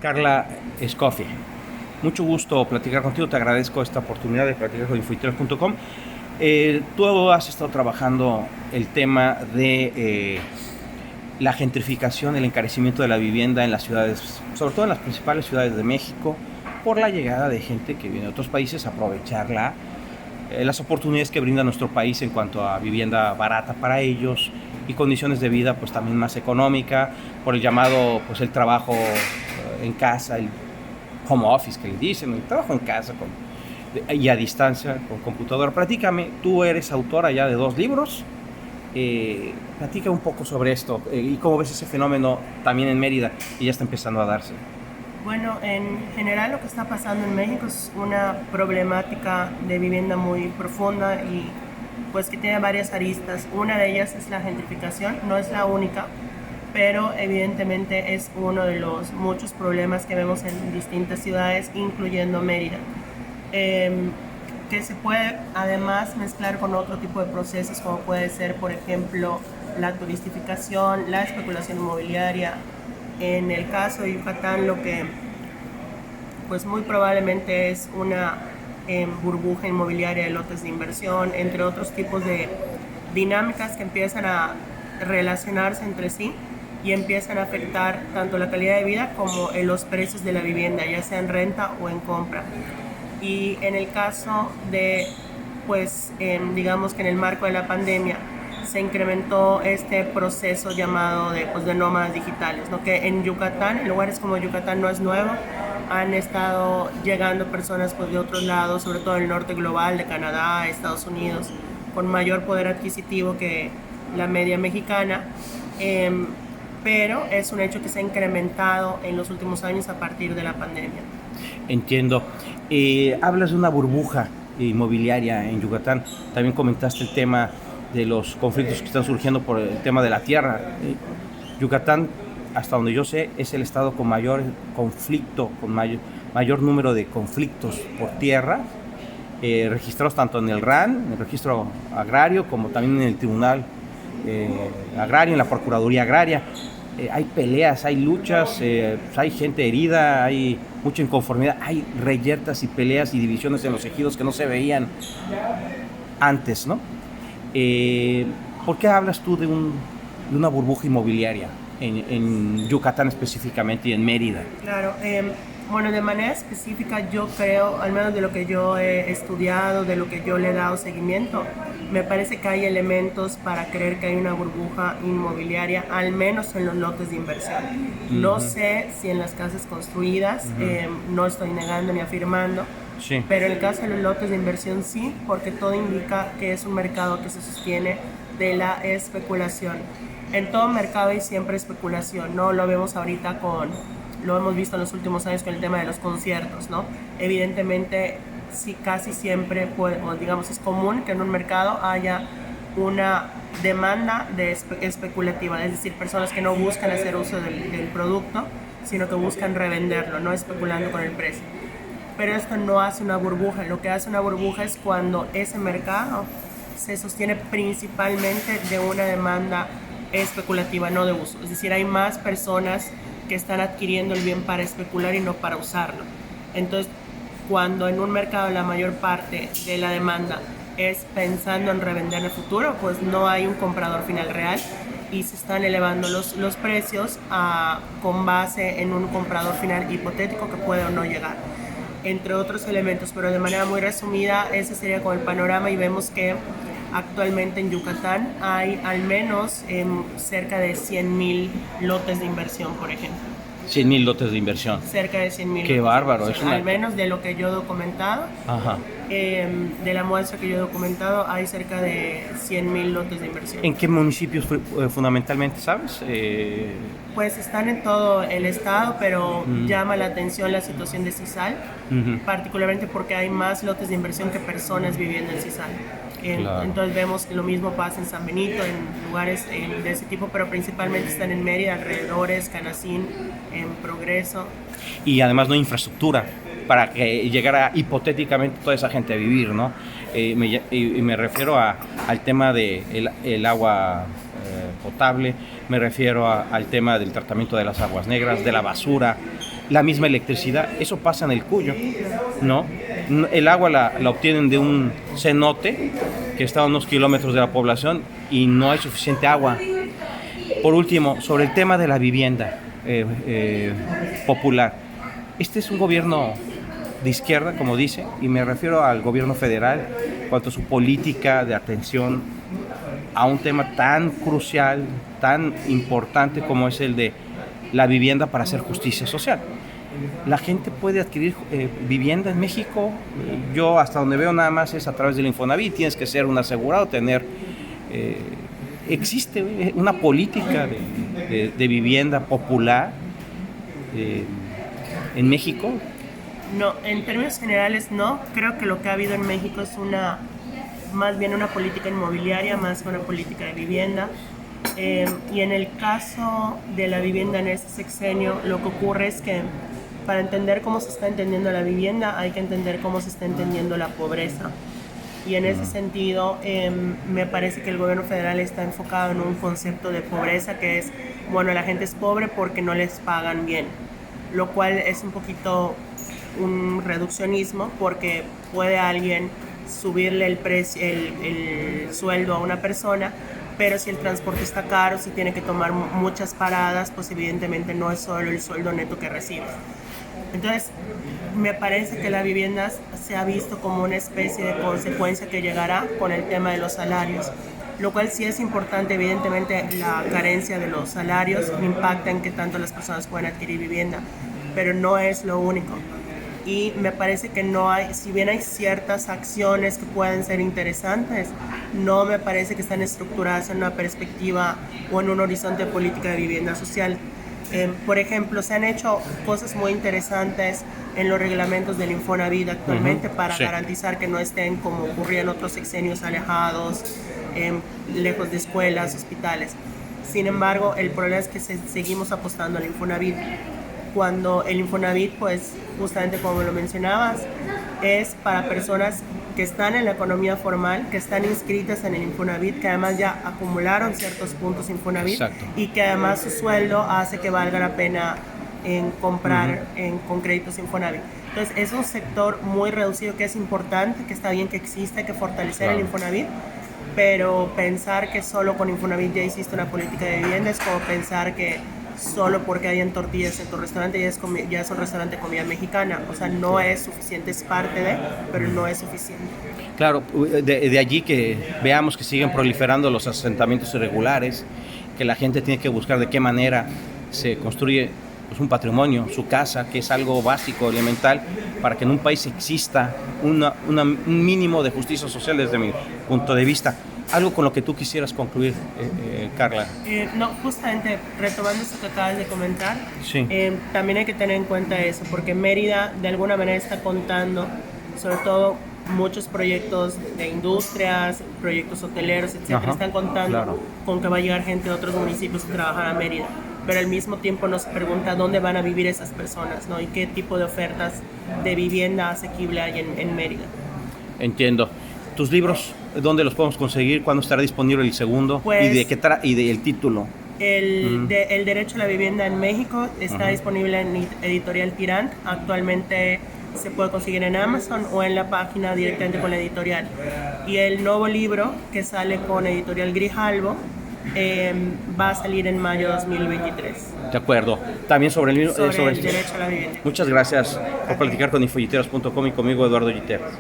Carla Escoffi, mucho gusto platicar contigo, te agradezco esta oportunidad de platicar con Infointerior.com. Tú has estado trabajando el tema de la gentrificación, el encarecimiento de la vivienda en las ciudades, sobre todo en las principales ciudades de México, por la llegada de gente que viene de otros países a aprovechar las oportunidades que brinda nuestro país en cuanto a vivienda barata para ellos y condiciones de vida pues también más económica, por el llamado pues el trabajo en casa, el home office que le dicen, el trabajo en casa y a distancia con computadora. Platícame, tú eres autora ya de 2 libros, platica un poco sobre esto y cómo ves ese fenómeno también en Mérida y ya está empezando a darse. Bueno, en general lo que está pasando en México es una problemática de vivienda muy profunda y pues que tiene varias aristas. Una de ellas es la gentrificación, no es la única, pero evidentemente es uno de los muchos problemas que vemos en distintas ciudades, incluyendo Mérida, que se puede además mezclar con otro tipo de procesos como puede ser, por ejemplo, la turistificación, la especulación inmobiliaria. En el caso de Yucatán, lo que pues muy probablemente es una burbuja inmobiliaria de lotes de inversión, entre otros tipos de dinámicas que empiezan a relacionarse entre sí y empiezan a afectar tanto la calidad de vida como los precios de la vivienda, ya sea en renta o en compra. Y en el caso de, pues, digamos que en el marco de la pandemia, se incrementó este proceso llamado de nómadas digitales, ¿no? Que en Yucatán, en lugares como Yucatán no es nuevo, han estado llegando personas pues, de otros lados, sobre todo el norte global, de Canadá, Estados Unidos, con mayor poder adquisitivo que la media mexicana, pero es un hecho que se ha incrementado en los últimos años a partir de la pandemia. Entiendo. Hablas de una burbuja inmobiliaria en Yucatán, también comentaste el tema de los conflictos que están surgiendo por el tema de la tierra. Yucatán, hasta donde yo sé, es el estado con mayor conflicto, con mayor número de conflictos por tierra, registrados tanto en el RAN, en el registro agrario, como también en el Tribunal Agrario, en la Procuraduría Agraria. Hay peleas, hay luchas, hay gente herida, hay mucha inconformidad, hay reyertas y peleas y divisiones en los ejidos que no se veían antes, ¿no? ¿Por qué hablas tú de una burbuja inmobiliaria en Yucatán específicamente y en Mérida? Claro, bueno, de manera específica yo creo, al menos de lo que yo he estudiado, de lo que yo le he dado seguimiento, me parece que hay elementos para creer que hay una burbuja inmobiliaria, al menos en los lotes de inversión. No sé si en las casas construidas, no estoy negando ni afirmando, Sí. pero en el caso de los lotes de inversión sí, porque todo indica que es un mercado que se sostiene de la especulación. En todo mercado hay siempre especulación, ¿no? Lo vemos ahorita lo hemos visto en los últimos años con el tema de los conciertos, ¿no? Evidentemente, sí, casi siempre, o digamos, es común que en un mercado haya una demanda especulativa, es decir, personas que no buscan hacer uso del producto, sino que buscan revenderlo, no especulando con el precio. Pero esto no hace una burbuja. Lo que hace una burbuja es cuando ese mercado se sostiene principalmente de una demanda especulativa, no de uso. Es decir, hay más personas que están adquiriendo el bien para especular y no para usarlo. Entonces, cuando en un mercado la mayor parte de la demanda es pensando en revender en el futuro, pues no hay un comprador final real y se están elevando los precios con base en un comprador final hipotético que puede o no llegar, entre otros elementos, pero de manera muy resumida ese sería como el panorama y vemos que actualmente en Yucatán hay al menos cerca de 100,000 lotes de inversión, por ejemplo. 100,000 lotes de inversión. Cerca de 100,000 Qué lotes bárbaro. de inversión. Al menos de lo que yo he documentado. Ajá. De la muestra que yo he documentado hay cerca de 100,000 lotes de inversión. ¿En qué municipios fundamentalmente, sabes? Pues están en todo el estado, pero llama la atención la situación de Cizal, particularmente porque hay más lotes de inversión que personas viviendo en Cizal. Claro. Entonces vemos que lo mismo pasa en San Benito, en lugares de ese tipo, pero principalmente están en Mérida, alrededores, Canacín, en Progreso. Y además no hay infraestructura para que llegara hipotéticamente toda esa gente a vivir, ¿no? Me refiero al tema del agua potable, me refiero al tema del tratamiento de las aguas negras, de la basura, la misma electricidad. Eso pasa en el Cuyo, ¿no? El agua la obtienen de un cenote que está a unos kilómetros de la población y no hay suficiente agua. Por último, sobre el tema de la vivienda popular. Este es un gobierno de izquierda, como dice, y me refiero al gobierno federal, cuanto a su política de atención a un tema tan crucial, tan importante como es el de la vivienda para hacer justicia social. La gente puede adquirir vivienda en México. Yo hasta donde veo nada más es a través del Infonavit. Tienes que ser un asegurado, tener... existe una política de vivienda popular en México. No, en términos generales no. Creo que lo que ha habido en México es más bien una política inmobiliaria, más que una política de vivienda. Y en el caso de la vivienda en este sexenio, lo que ocurre es que para entender cómo se está entendiendo la vivienda, hay que entender cómo se está entendiendo la pobreza. Y en ese sentido, me parece que el gobierno federal está enfocado en un concepto de pobreza que es, bueno, la gente es pobre porque no les pagan bien, lo cual es un poquito un reduccionismo, porque puede alguien subirle el precio, el sueldo a una persona, pero si el transporte está caro, si tiene que tomar muchas paradas, pues evidentemente no es solo el sueldo neto que recibes. Entonces, me parece que la vivienda se ha visto como una especie de consecuencia que llegará con el tema de los salarios, lo cual sí es importante. Evidentemente, la carencia de los salarios impacta en qué tanto las personas pueden adquirir vivienda, pero no es lo único. Y me parece que no hay, si bien hay ciertas acciones que pueden ser interesantes, no me parece que están estructuradas en una perspectiva o en un horizonte de política de vivienda social. Por ejemplo, se han hecho cosas muy interesantes en los reglamentos del Infonavit actualmente para garantizar que no estén, como ocurría en otros sexenios, alejados, lejos de escuelas, hospitales. Sin embargo, el problema es que seguimos apostando al Infonavit, cuando el Infonavit, pues justamente como lo mencionabas, es para personas que están en la economía formal, que están inscritas en el Infonavit, que además ya acumularon ciertos puntos Infonavit. Exacto. Y que además su sueldo hace que valga la pena en comprar con créditos Infonavit. Entonces es un sector muy reducido que es importante, que está bien que existe, que fortalecer el Infonavit, pero pensar que solo con Infonavit ya hiciste una política de vivienda es como pensar que solo porque hayan tortillas en tu restaurante ya es un restaurante de comida mexicana. O sea, no es suficiente, es parte de, pero no es suficiente. Claro, de allí que veamos que siguen proliferando los asentamientos irregulares, que la gente tiene que buscar de qué manera se construye pues, un patrimonio, su casa, que es algo básico, elemental, para que en un país exista un mínimo de justicia social desde mi punto de vista. ¿Algo con lo que tú quisieras concluir, Carla? No, justamente retomando eso que acabas de comentar, sí. También hay que tener en cuenta eso, porque Mérida de alguna manera está contando, sobre todo muchos proyectos de industrias, proyectos hoteleros, etcétera, están contando con que va a llegar gente de otros municipios a trabajar a Mérida, pero al mismo tiempo nos pregunta dónde van a vivir esas personas, ¿no? Y qué tipo de ofertas de vivienda asequible hay en Mérida. Entiendo. ¿Tus libros, dónde los podemos conseguir? ¿Cuándo estará disponible el segundo? Pues, ¿Y del título? El Derecho a la Vivienda en México está disponible en Editorial Tirán. Actualmente se puede conseguir en Amazon o en la página directamente con la editorial. Y el nuevo libro, que sale con Editorial Grijalbo, va a salir en mayo de 2023. De acuerdo. También sobre el Derecho a la vivienda. Muchas gracias por platicar con infoyiteros.com y conmigo, Eduardo Giteras.